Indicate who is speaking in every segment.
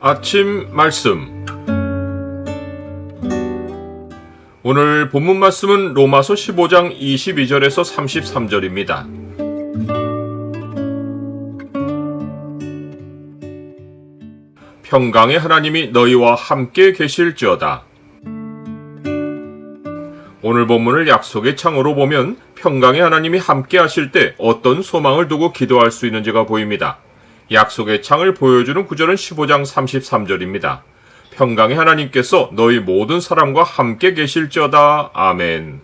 Speaker 1: 아침 말씀. 오늘 본문 말씀은 로마서 15장 22절에서 33절입니다. 평강의 하나님이 너희와 함께 계실지어다. 오늘 본문을 약속의 창으로 보면 평강의 하나님이 함께 하실 때 어떤 소망을 두고 기도할 수 있는지가 보입니다. 약속의 창을 보여주는 구절은 15장 33절입니다. 평강의 하나님께서 너희 모든 사람과 함께 계실지어다. 아멘.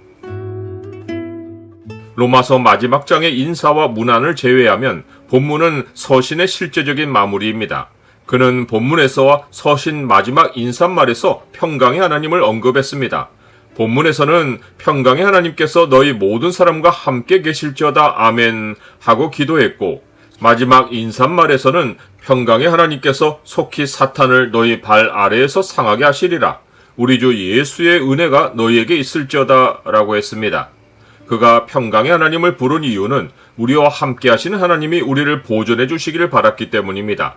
Speaker 1: 로마서 마지막 장의 인사와 문안을 제외하면 본문은 서신의 실제적인 마무리입니다. 그는 본문에서와 서신 마지막 인사말에서 평강의 하나님을 언급했습니다. 본문에서는 평강의 하나님께서 너희 모든 사람과 함께 계실지어다. 아멘 하고 기도했고, 마지막 인사말에서는 평강의 하나님께서 속히 사탄을 너희 발 아래에서 상하게 하시리라. 우리 주 예수의 은혜가 너희에게 있을지어다 라고 했습니다. 그가 평강의 하나님을 부른 이유는 우리와 함께 하시는 하나님이 우리를 보존해 주시기를 바랐기 때문입니다.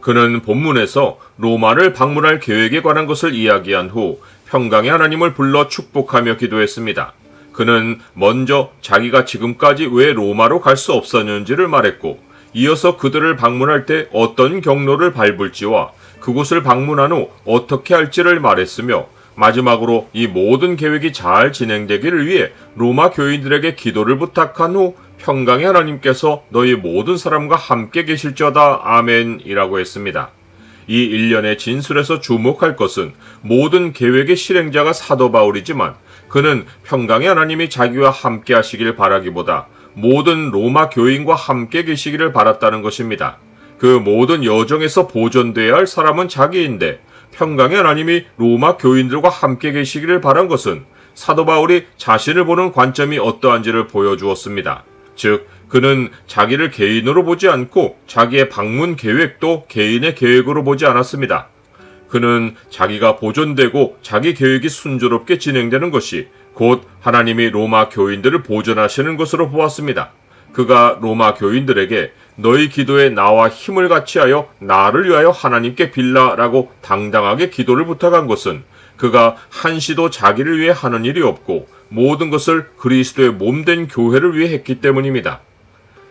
Speaker 1: 그는 본문에서 로마를 방문할 계획에 관한 것을 이야기한 후 평강의 하나님을 불러 축복하며 기도했습니다. 그는 먼저 자기가 지금까지 왜 로마로 갈 수 없었는지를 말했고, 이어서 그들을 방문할 때 어떤 경로를 밟을지와 그곳을 방문한 후 어떻게 할지를 말했으며, 마지막으로 이 모든 계획이 잘 진행되기를 위해 로마 교인들에게 기도를 부탁한 후 평강의 하나님께서 너희 모든 사람과 함께 계실지어다. 아멘이라고 했습니다. 이 일련의 진술에서 주목할 것은 모든 계획의 실행자가 사도 바울이지만 그는 평강의 하나님이 자기와 함께 하시길 바라기보다 모든 로마 교인과 함께 계시기를 바랐다는 것입니다. 그 모든 여정에서 보존되어야 할 사람은 자기인데 평강의 하나님이 로마 교인들과 함께 계시기를 바란 것은 사도 바울이 자신을 보는 관점이 어떠한지를 보여주었습니다. 즉, 그는 자기를 개인으로 보지 않고 자기의 방문 계획도 개인의 계획으로 보지 않았습니다. 그는 자기가 보존되고 자기 계획이 순조롭게 진행되는 것이 곧 하나님이 로마 교인들을 보존하시는 것으로 보았습니다. 그가 로마 교인들에게 너희 기도에 나와 힘을 같이하여 나를 위하여 하나님께 빌라라고 당당하게 기도를 부탁한 것은 그가 한시도 자기를 위해 하는 일이 없고 모든 것을 그리스도의 몸된 교회를 위해 했기 때문입니다.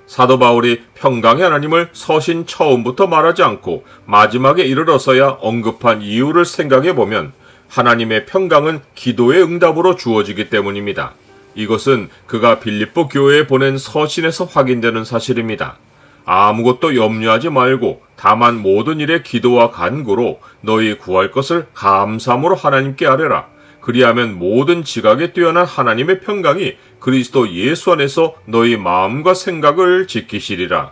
Speaker 1: 사도 바울이 평강의 하나님을 서신 처음부터 말하지 않고 마지막에 이르러서야 언급한 이유를 생각해 보면 하나님의 평강은 기도의 응답으로 주어지기 때문입니다. 이것은 그가 빌립보 교회에 보낸 서신에서 확인되는 사실입니다. 아무것도 염려하지 말고 다만 모든 일에 기도와 간구로 너희 구할 것을 감사함으로 하나님께 아뢰라. 그리하면 모든 지각에 뛰어난 하나님의 평강이 그리스도 예수 안에서 너희 마음과 생각을 지키시리라.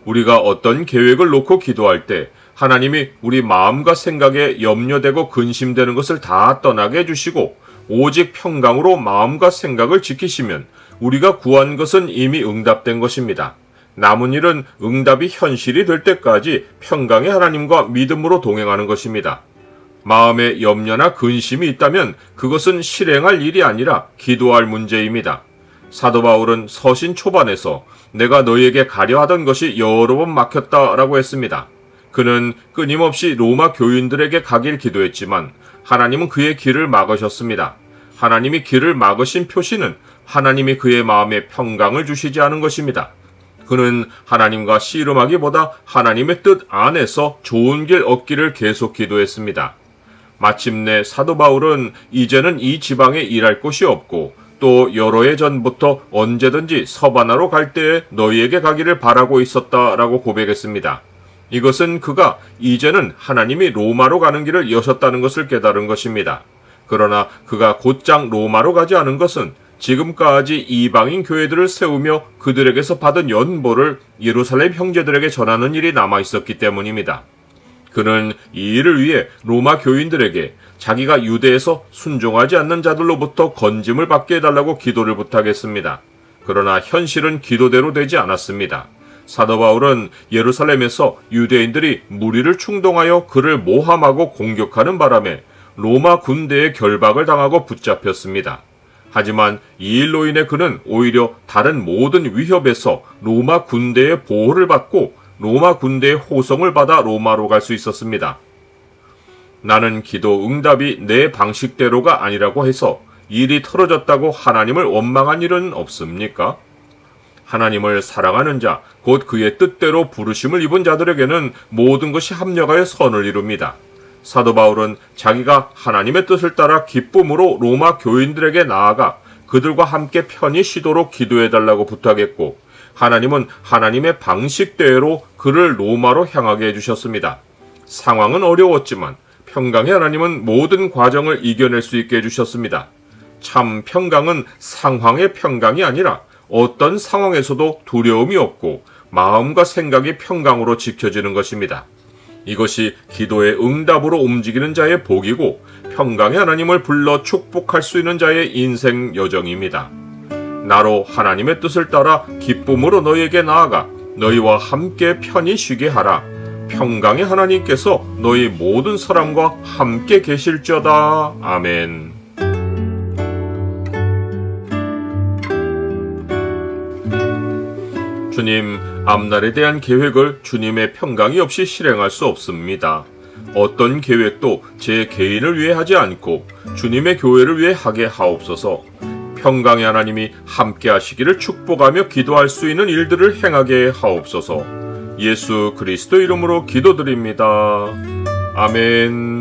Speaker 1: 우리가 어떤 계획을 놓고 기도할 때 하나님이 우리 마음과 생각에 염려되고 근심되는 것을 다 떠나게 해주시고 오직 평강으로 마음과 생각을 지키시면 우리가 구한 것은 이미 응답된 것입니다. 남은 일은 응답이 현실이 될 때까지 평강의 하나님과 믿음으로 동행하는 것입니다. 마음에 염려나 근심이 있다면 그것은 실행할 일이 아니라 기도할 문제입니다. 사도 바울은 서신 초반에서 내가 너희에게 가려 하던 것이 여러 번 막혔다라고 했습니다. 그는 끊임없이 로마 교인들에게 가길 기도했지만 하나님은 그의 길을 막으셨습니다. 하나님이 길을 막으신 표시는 하나님이 그의 마음에 평강을 주시지 않은 것입니다. 그는 하나님과 씨름하기보다 하나님의 뜻 안에서 좋은 길 얻기를 계속 기도했습니다. 마침내 사도 바울은 이제는 이 지방에 일할 곳이 없고 또 여러 해 전부터 언제든지 서바나로 갈 때에 너희에게 가기를 바라고 있었다라고 고백했습니다. 이것은 그가 이제는 하나님이 로마로 가는 길을 여셨다는 것을 깨달은 것입니다. 그러나 그가 곧장 로마로 가지 않은 것은 지금까지 이방인 교회들을 세우며 그들에게서 받은 연보를 예루살렘 형제들에게 전하는 일이 남아 있었기 때문입니다. 그는 이 일을 위해 로마 교인들에게 자기가 유대에서 순종하지 않는 자들로부터 건짐을 받게 해달라고 기도를 부탁했습니다. 그러나 현실은 기도대로 되지 않았습니다. 사도 바울은 예루살렘에서 유대인들이 무리를 충동하여 그를 모함하고 공격하는 바람에 로마 군대의 결박을 당하고 붙잡혔습니다. 하지만 이 일로 인해 그는 오히려 다른 모든 위협에서 로마 군대의 보호를 받고 로마 군대의 호송을 받아 로마로 갈 수 있었습니다. 나는 기도 응답이 내 방식대로가 아니라고 해서 일이 틀어졌다고 하나님을 원망한 일은 없습니까? 하나님을 사랑하는 자, 곧 그의 뜻대로 부르심을 입은 자들에게는 모든 것이 합력하여 선을 이룹니다. 사도 바울은 자기가 하나님의 뜻을 따라 기쁨으로 로마 교인들에게 나아가 그들과 함께 편히 쉬도록 기도해달라고 부탁했고, 하나님은 하나님의 방식대로 그를 로마로 향하게 해주셨습니다. 상황은 어려웠지만 평강의 하나님은 모든 과정을 이겨낼 수 있게 해주셨습니다. 참 평강은 상황의 평강이 아니라 어떤 상황에서도 두려움이 없고 마음과 생각이 평강으로 지켜지는 것입니다. 이것이 기도의 응답으로 움직이는 자의 복이고 평강의 하나님을 불러 축복할 수 있는 자의 인생 여정입니다. 나로 하나님의 뜻을 따라 기쁨으로 너희에게 나아가 너희와 함께 편히 쉬게 하라. 평강의 하나님께서 너희 모든 사람과 함께 계실지어다. 아멘. 주님, 앞날에 대한 계획을 주님의 평강이 없이 실행할 수 없습니다. 어떤 계획도 제 개인을 위해 하지 않고 주님의 교회를 위해 하게 하옵소서. 평강의 하나님이 함께 하시기를 축복하며 기도할 수 있는 일들을 행하게 하옵소서. 예수 그리스도 이름으로 기도드립니다. 아멘.